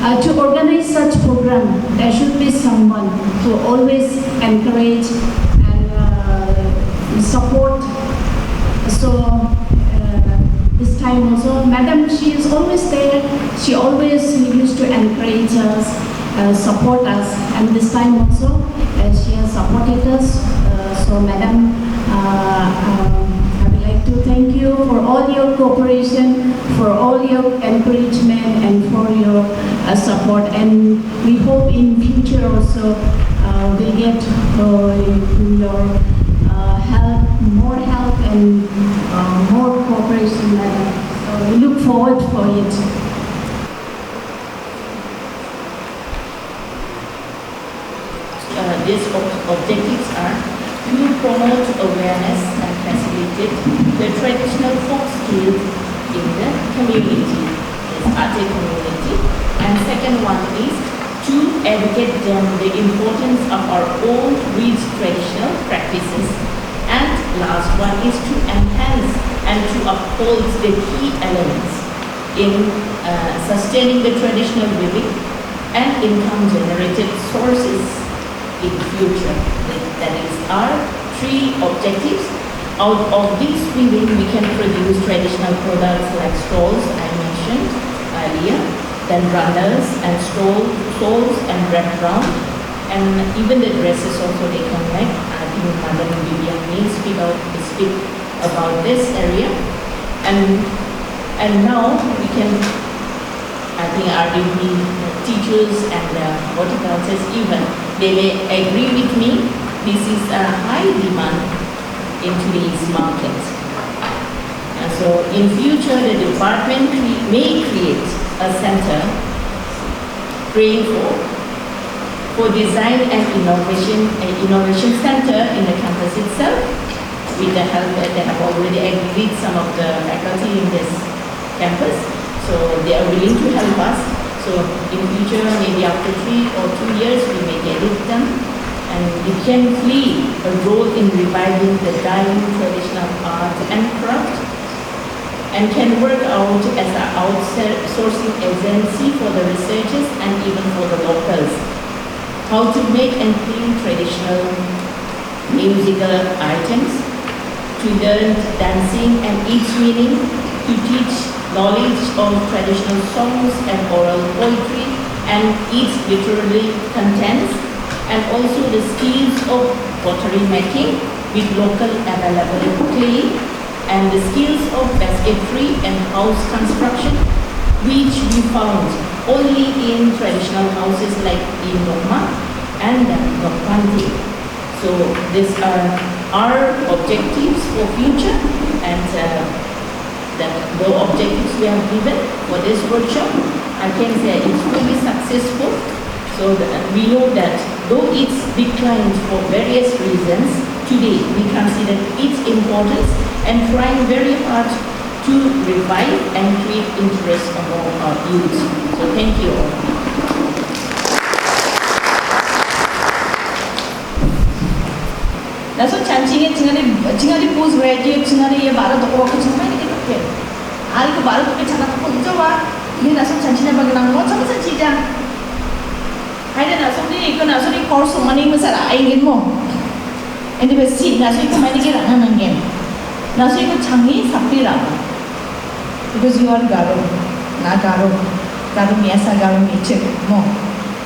to organize such program, there should be someone to always encourage and support. So this time also, Madam, she is always there. She always used to encourage us, support us, and this time also she has supported us. So Madam, I would like to thank you for all your cooperation, for all your encouragement, and for your support. And we hope in future also we'll get your help and more cooperation, Madam. So we look forward for it. These objectives are to promote awareness and facilitate the traditional folk skills in the community, this artistic community. And second one is to educate them the importance of our own rich traditional practices. And last one is to enhance and to uphold the key elements in sustaining the traditional living and income generated sources in future. That is our three objectives. Out of these we can produce traditional products like stalls I mentioned earlier, then runners and stalls and wraparound, and even the dresses also they can make. I think Madam Vivian may speak about this area. And now we can, I think RDP teachers and horticulturists even, they may agree with me, this is a high demand in today's market. And so in future the department may create a center praying for design and innovation center in the campus itself, with the help that they have already agreed some of the faculty in this campus. So they are willing to help us. So in future, maybe after 3 or 2 years, we may get it done. And it can play a role in reviving the dying traditional art and craft, and can work out as an outsourcing agency for the researchers and even for the locals. How to make and clean traditional musical items, to learn dancing and its meaning, to teach knowledge of traditional songs and oral poetry and its literary contents, and also the skills of pottery making with local available clay, and the skills of basketry and house construction, which we found only in traditional houses like in Roma and Nopante. So these are our objectives for future, and the objectives we have given for this workshop, I can say it's really successful. So we know that though it's declined for various reasons, today we consider its importance and trying very hard to revive and create interest among our youth. So thank you all. That's what chanting it postgraduate ye Bharat ko chuma ni ke ari ko Bharat ko chana ko jawa ye na so chanting ba na mo chama sa chija ai na so ni course money mo sara ai ngin mo ende be si na so ko mai ni ke rana nangen na so ko changi sapri ra because you are garo mi asa garo mi che mo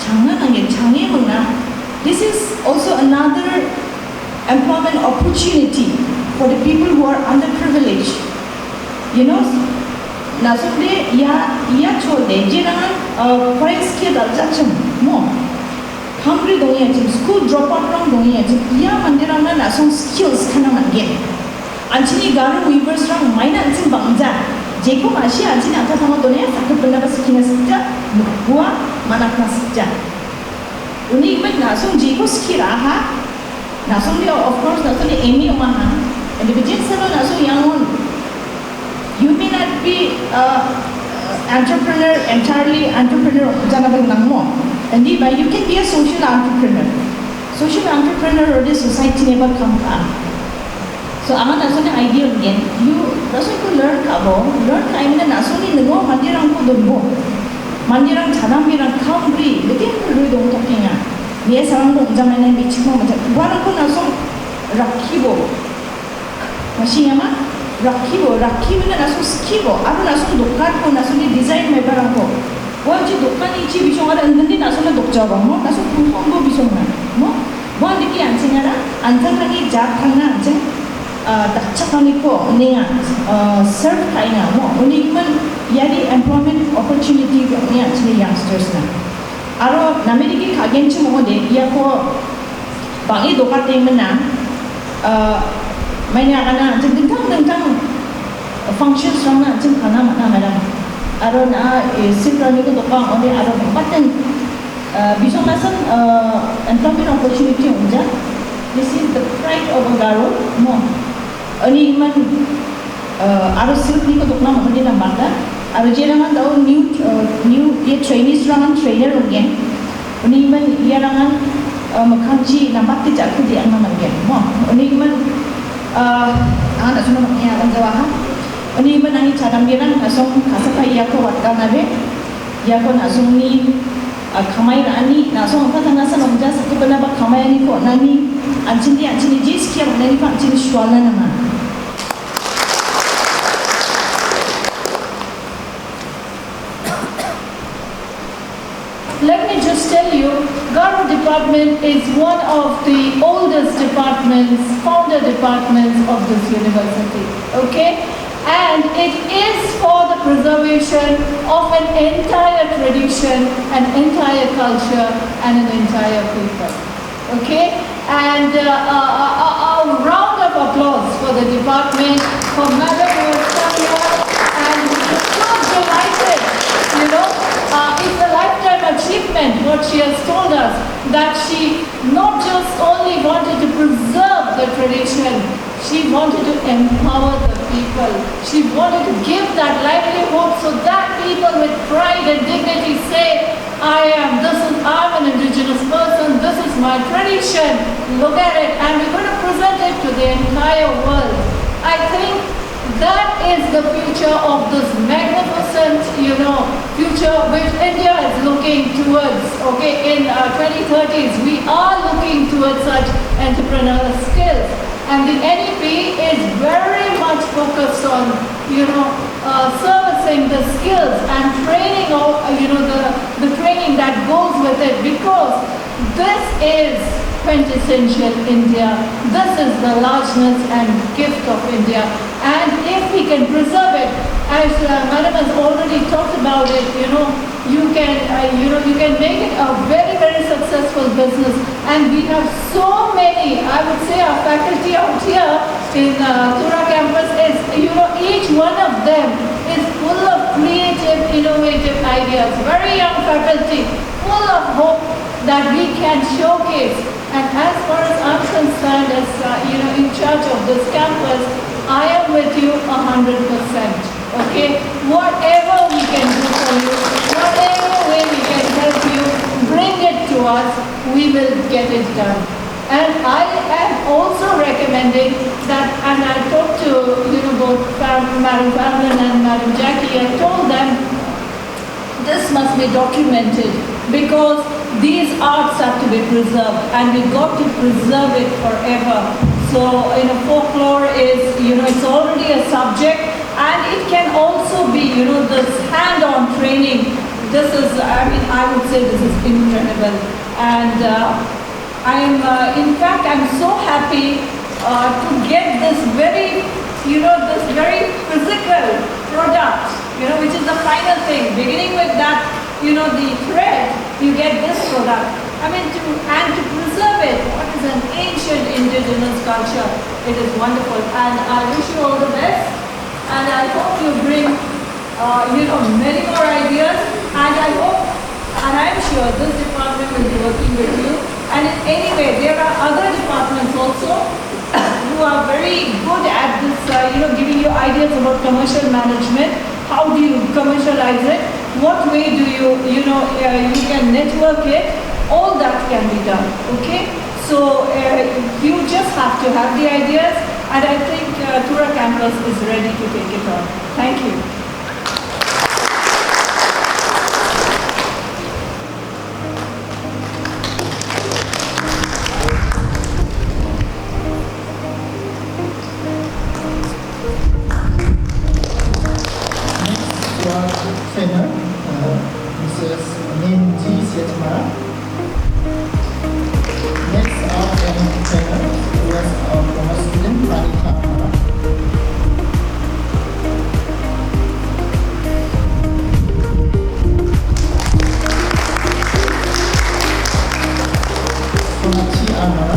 changa nangen changi mo na. This is also another employment opportunity for the people who are underprivileged. You know, now someday ya chode jiran foreign skill abstraction mo hungry dong ya school dropout rong dong ya ya mandirang na some skills kana mangen anchini garu weavers rong maina anching bangja jeko mashi anchini ata thama done sakut benda sikina sikja gua manakna sikja uni imat nasong jeko skill aha. Nasong of course, nasong Amy Omaha, and the Vijay Salo nasong young. You may not be entrepreneur, entirely entrepreneur, janabang nangmo, and but you can be a social entrepreneur. Social entrepreneur or the society never come up. So ama nasong idea again. You nasong ko learn kabo, learn kain na nasong ni ngo mandirang ko dobo. 만디랑 자담비랑 카운브리 느낌을 루이동 토킹아 니에 사랑도 온자매네 미치고 맞아 구하는 거 나서 락키보 마시야마 락키보는 나서 스키보 아루 나서 녹갈고 나서 니 디자인 매바라고 와지 녹간이 지 비숑하라 은근히 나서는 녹자고 뭐 나서 공부 비숑나 뭐 느끼 안 챙겨라 안탕하기 작탕나 안챙 dakchakanipo ninga serve kainga mo uniman yari employment opportunity ko ni actually youngsters na aro nameriki kagenchi mo de iya ko bangi dokar temen na mainnya kana dengkang functions rama jeng kana mana madam aro na sikrani ko dokang oni aro paten bisong nasan employment opportunity unja this is the pride of a girl mo Oni man aru silk ni ko dokna mahani na banda aru jera man dau new ye trainees rangan trainer again oni man ye rangan makhanji nambat ti jakku di anna man gen mo oni man ana suno maknya kan jawaha oni man ani chadam geran asong kasapai ya ko watka na be ya ko nasong ni kamai rani nasong apa tanga sa nomja sakku bana ba kamai ni ko nani anchini jis kia nani pa anchini shwala na Let me just tell you, Garo department is one of the oldest departments, founder departments of this university, okay? And it is for the preservation of an entire tradition, an entire culture, and an entire people, okay? And a round of applause for the department, for Madam who has come here, and we are so delighted, you know. It's a lifetime achievement what she has told us, that she not just only wanted to preserve the tradition, she wanted to empower the people. She wanted to give that livelihood so that people with pride and dignity say, I'm an indigenous person, this is my tradition, look at it, and we're going to present it to the entire world. I think that is the future of this magnificent, future which India is looking towards. Okay, in 2030s, we are looking towards such entrepreneurial skills, and the NEP is very much focused on, servicing the skills and training of, the training that goes with it, because this is quintessential India. This is the largeness and gift of India. And if we can preserve it, as Madam has already talked about it, you can make it a very, very successful business. And we have so many, I would say our faculty out here in Tura campus is, each one of them is full of creative, innovative ideas. Very young faculty, full of hope that we can showcase. And as far as I'm concerned, as in charge of this campus, I am with you 100%. Okay, whatever we can do for you, whatever way we can help you, bring it to us. We will get it done. And I am also recommending that, and I talked to both Madam Pamela and Madam Jackie. I told them this must be documented, because these arts have to be preserved, and we've got to preserve it forever. So, folklore is, it's already a subject, and it can also be, this hand-on training. This is, I would say this is incredible. And I'm so happy to get this very, this very physical product, which is the final thing. Beginning with that, the thread, you get this product. To preserve it, what is an ancient indigenous culture? It is wonderful, and I wish you all the best. And I hope you bring, many more ideas. And I hope, and I'm sure this department will be working with you. And in any way, there are other departments also who are very good at this, giving you ideas about commercial management. How do you commercialize it? What way do you, you can network it? All that can be done, okay? So you just have to have the ideas, and I think Tura campus is ready to take it on. Thank you. Mara.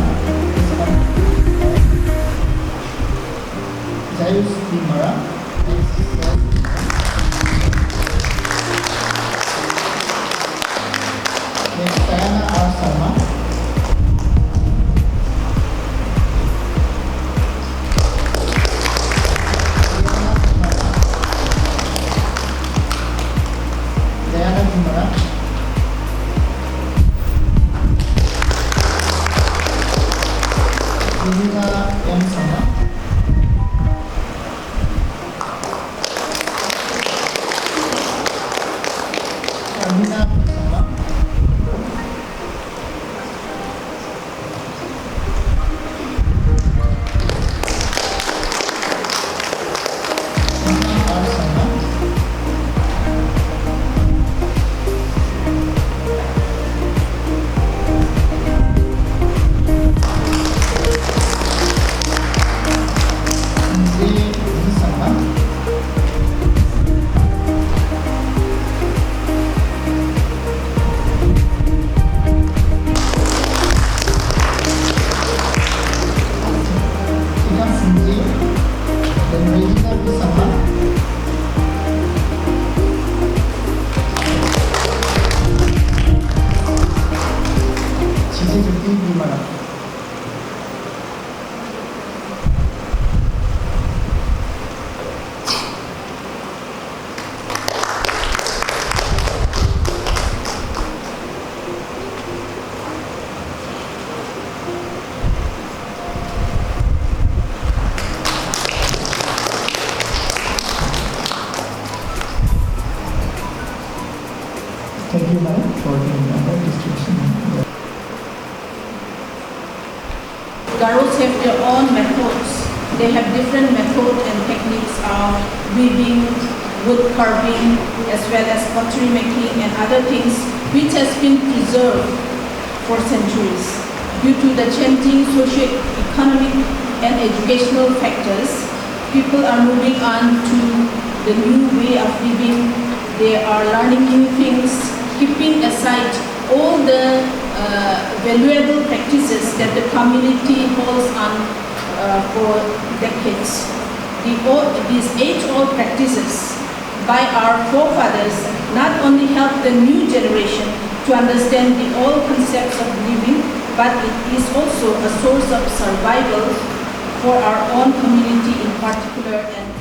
Jayus B. Mara. Next, Diana R. Sharma. Diana B. Mara. Divina M. Sharma. Armina Sharma. Armina R. Sharma. Sanjay V. Sharma. Tina Sanjay. Then Regina V. Sharma. Chijijuti V. Mara. Thank you, ma'am, for the description. Girls have their own methods. They have different methods and techniques of weaving, wood carving, as well as pottery making and other things which has been preserved for centuries. Due to the changing socio-economic and educational factors, people are moving on to the new way of living. They are learning new things, keeping aside all the valuable practices that the community holds on for decades. These age-old practices by our forefathers not only help the new generation to understand the old concepts of living, but it is also a source of survival for our own community in particular and